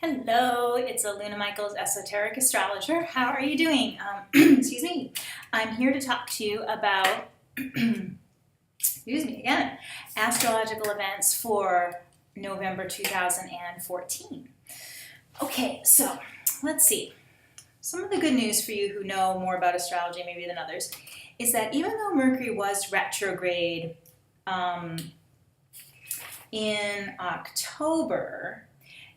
Hello, it's Aluna Michaels, Esoteric Astrologer. How are you doing? Excuse me. I'm here to talk to you about, excuse me again, astrological events for November 2014. Okay, so let's see. Some of the good news for you who know more about astrology maybe than others is that even though Mercury was retrograde in October,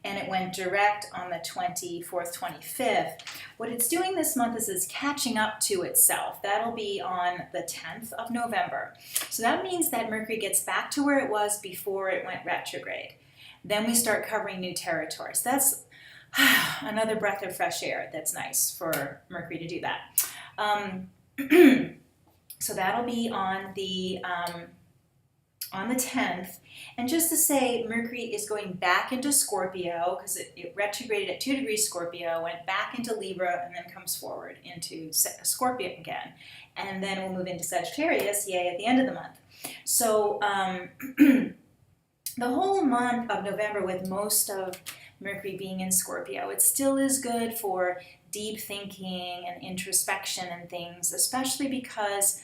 and it went direct on the 24th, 25th. What it's doing this month is it's catching up to itself. That'll be on the 10th of November. So that means that Mercury gets back to where it was before it went retrograde. Then we start covering new territories. That's another breath of fresh air. That's nice for Mercury to do that. So that'll be on the 10th, and just to say, Mercury is going back into Scorpio because it retrograded at 2 degrees Scorpio, went back into Libra, and then comes forward into Scorpio again, and then we'll move into Sagittarius, yay, at the end of the month. So the whole month of November, with most of Mercury being in Scorpio, it still is good for deep thinking and introspection and things, especially because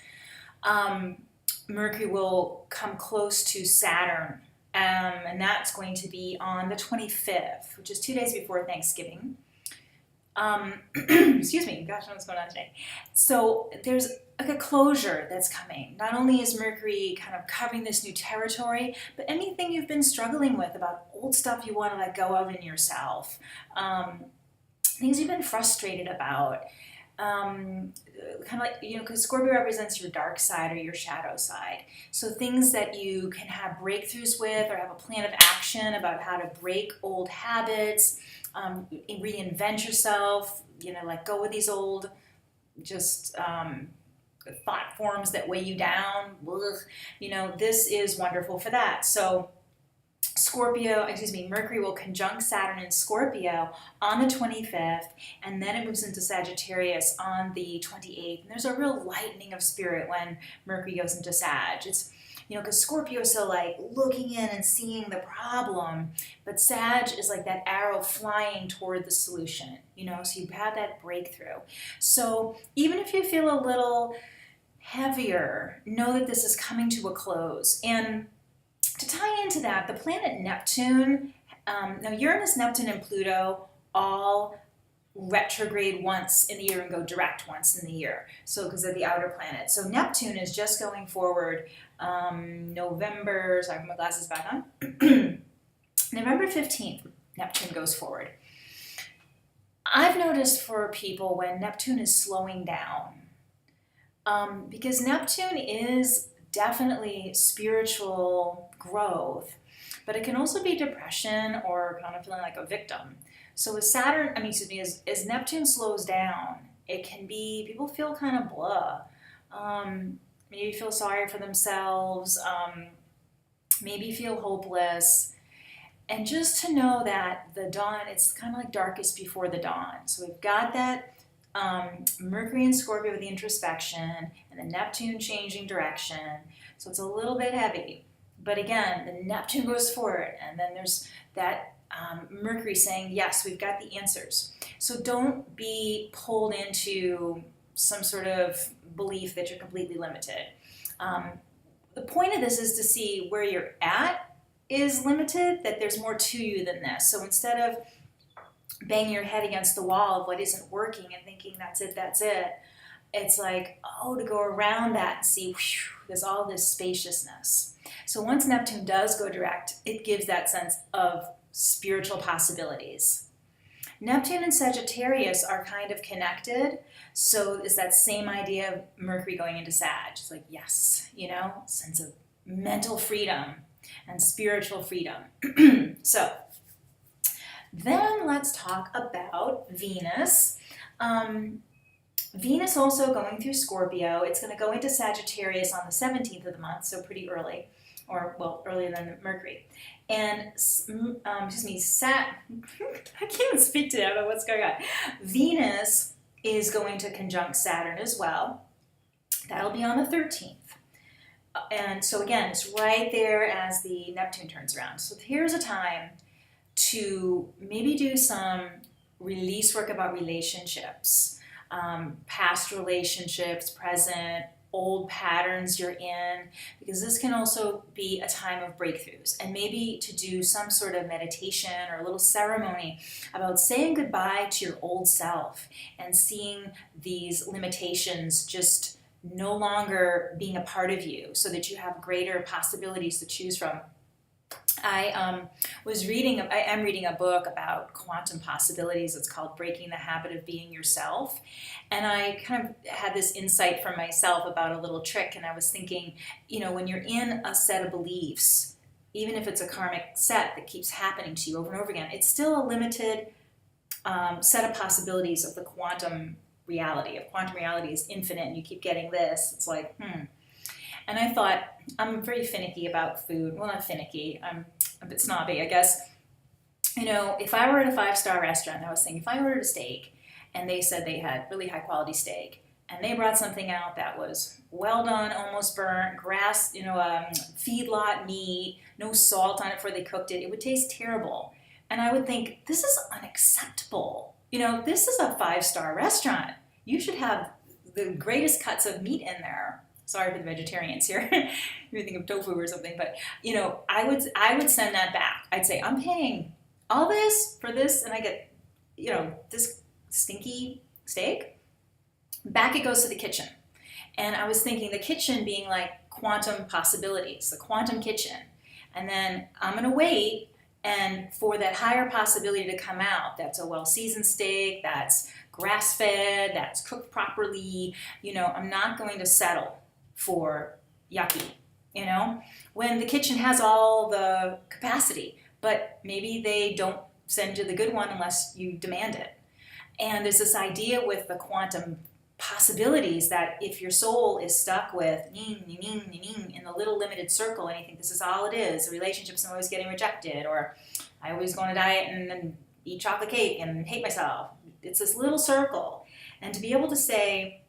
Mercury will come close to Saturn, and that's going to be on the 25th, which is 2 days before Thanksgiving. Excuse me, gosh, what's going on today? So there's like a closure that's coming. Not only is Mercury kind of covering this new territory, but anything you've been struggling with about old stuff you want to let go of in yourself, things you've been frustrated about, kind of like, because Scorpio represents your dark side or your shadow side. So things that you can have breakthroughs with or have a plan of action about how to break old habits, reinvent yourself, like go with these old thought forms that weigh you down. This is wonderful for that. So Mercury will conjunct Saturn in Scorpio on the 25th, and then it moves into Sagittarius on the 28th. And there's a real lightening of spirit when Mercury goes into Sag. It's, because Scorpio is so like looking in and seeing the problem, but Sag is like that arrow flying toward the solution, so you have that breakthrough. So even if you feel a little heavier, know that this is coming to a close. And to tie into that, the planet Neptune, now Uranus, Neptune, and Pluto all retrograde once in the year and go direct once in the year. So because they're the outer planets. So Neptune is just going forward November, sorry, I have my glasses back on. November 15th, Neptune goes forward. I've noticed for people when Neptune is slowing down, because Neptune is definitely spiritual growth, but it can also be depression or kind of feeling like a victim. So as as Neptune slows down, it can be, people feel kind of blah. Maybe feel sorry for themselves, maybe feel hopeless. And just to know that the dawn, it's kind of like darkest before the dawn. So we've got that Mercury and Scorpio with the introspection, and the Neptune changing direction. So it's a little bit heavy. But again, the Neptune goes forward, and then there's that Mercury saying, yes, we've got the answers. So don't be pulled into some sort of belief that you're completely limited. The point of this is to see where you're at is limited, that there's more to you than this. So instead of banging your head against the wall of what isn't working and thinking that's it, it's like, to go around that and see, there's all this spaciousness. So once Neptune does go direct, it gives that sense of spiritual possibilities. Neptune and Sagittarius are kind of connected, so it's that same idea of Mercury going into Sag. It's like, yes, sense of mental freedom and spiritual freedom. So then let's talk about Venus. Venus also going through Scorpio. It's going to go into Sagittarius on the 17th of the month, so pretty early, or earlier than Mercury. And I can't even speak today. I don't know what's going on. Venus is going to conjunct Saturn as well. That'll be on the 13th. And so again, it's right there as the Neptune turns around. So here's a time to maybe do some release work about relationships, past relationships, present, old patterns you're in, because this can also be a time of breakthroughs. And maybe to do some sort of meditation or a little ceremony about saying goodbye to your old self and seeing these limitations just no longer being a part of you, so that you have greater possibilities to choose from. I am reading a book about quantum possibilities. It's called Breaking the Habit of Being Yourself. And I kind of had this insight for myself about a little trick. And I was thinking, when you're in a set of beliefs, even if it's a karmic set that keeps happening to you over and over again, it's still a limited set of possibilities of the quantum reality. If quantum reality is infinite and you keep getting this, it's like, And I thought, I'm very finicky about food. Well, not finicky, I'm a bit snobby, I guess. If I were at a 5-star restaurant, I was thinking, if I ordered a steak and they said they had really high quality steak, and they brought something out that was well done, almost burnt, grass, feedlot meat, no salt on it before they cooked it, it would taste terrible. And I would think, this is unacceptable. This is a 5-star restaurant. You should have the greatest cuts of meat in there. Sorry for the vegetarians here. You think of tofu or something, but I would send that back. I'd say, I'm paying all this for this, and I get this stinky steak. Back it goes to the kitchen. And I was thinking the kitchen being like quantum possibilities, the quantum kitchen. And then I'm gonna wait and for that higher possibility to come out. That's a well-seasoned steak, that's grass-fed, that's cooked properly. I'm not going to settle for yucky, when the kitchen has all the capacity, but maybe they don't send you the good one unless you demand it. And there's this idea with the quantum possibilities that if your soul is stuck with in the little limited circle and you think this is all it is, the relationships I'm always getting rejected, or I always go on a diet and then eat chocolate cake and hate myself. It's this little circle. And to be able to say,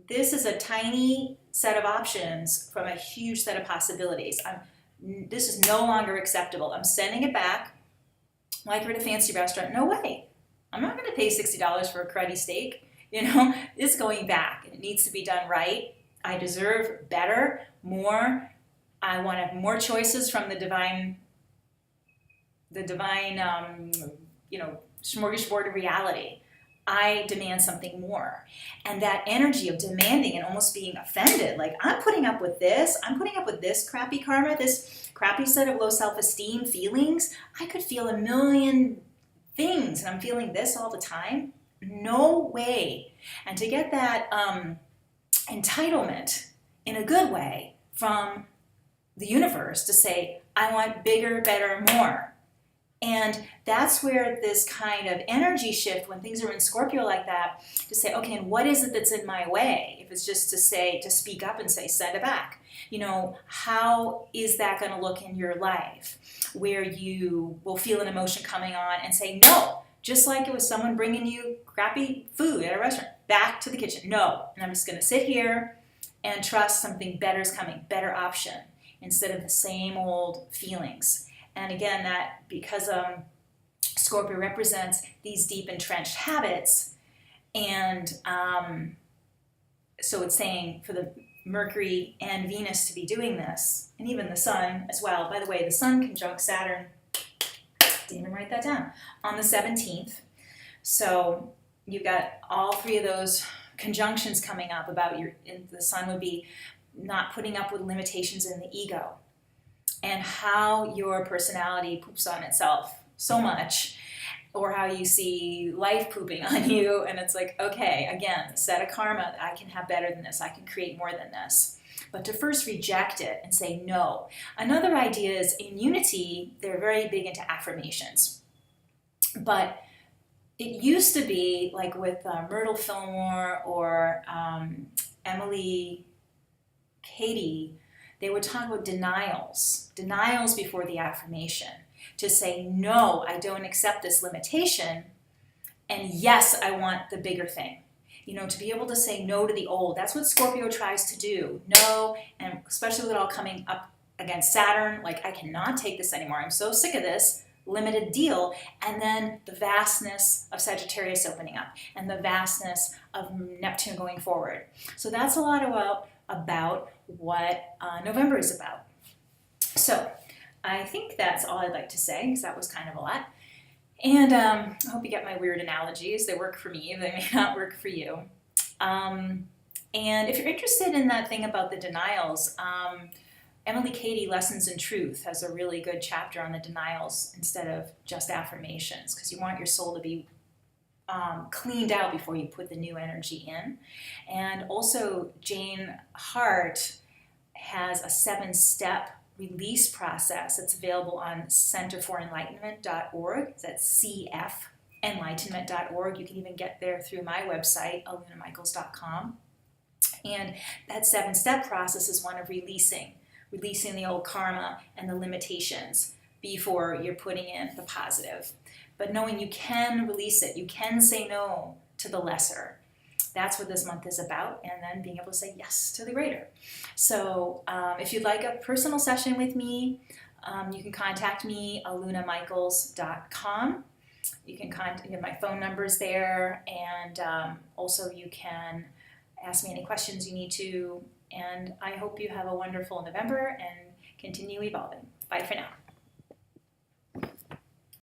this is a tiny set of options from a huge set of possibilities. This is no longer acceptable. I'm sending it back. Like we're at a fancy restaurant. No way. I'm not going to pay $60 for a cruddy steak. It's going back. It needs to be done right. I deserve better, more. I want to have more choices from the divine, smorgasbord of reality. I demand something more. And that energy of demanding and almost being offended, like I'm putting up with this crappy karma, this crappy set of low self-esteem feelings. I could feel a million things and I'm feeling this all the time. No way. And to get that entitlement in a good way from the universe to say, I want bigger, better, more. And that's where this kind of energy shift, when things are in Scorpio like that, to say, okay, and what is it that's in my way? If it's just to speak up and say, send it back. How is that going to look in your life? Where you will feel an emotion coming on and say, no, just like it was someone bringing you crappy food at a restaurant, back to the kitchen. No, and I'm just going to sit here and trust something better is coming, better option, instead of the same old feelings. And again, that because Scorpio represents these deep entrenched habits, and so it's saying for the Mercury and Venus to be doing this, and even the Sun as well. By the way, the Sun conjunct Saturn, didn't even write that down, on the 17th. So you've got all three of those conjunctions coming up about the Sun would be not putting up with limitations in the ego, and how your personality poops on itself so much, or how you see life pooping on you, and it's like, okay, again, set of karma, I can have better than this, I can create more than this. But to first reject it and say no. Another idea is in Unity, they're very big into affirmations. But it used to be like with Myrtle Fillmore or Emily Cady, they would talk about denials before the affirmation, to say, no, I don't accept this limitation, and yes, I want the bigger thing. To be able to say no to the old. That's what Scorpio tries to do. No, and especially with it all coming up against Saturn, like, I cannot take this anymore. I'm so sick of this. limited deal, and then the vastness of Sagittarius opening up and the vastness of Neptune going forward. So that's a lot about what November is about. So I think that's all I'd like to say, because that was kind of a lot. And I hope you get my weird analogies. They work for me, they may not work for you. And if you're interested in that thing about the denials, Emily Cady, Lessons in Truth, has a really good chapter on the denials instead of just affirmations, because you want your soul to be cleaned out before you put the new energy in. And also Jane Hart has a 7-step release process that's available on centerforenlightenment.org. That's cfenlightenment.org. You can even get there through my website, alunamichaels.com. And that 7-step process is one of releasing the old karma and the limitations before you're putting in the positive. But knowing you can release it, you can say no to the lesser. That's what this month is about, and then being able to say yes to the greater. So if you'd like a personal session with me, you can contact me, alunamichaels.com. You can contact my phone numbers there, and also you can ask me any questions you need to. And I hope you have a wonderful November and continue evolving. Bye for now.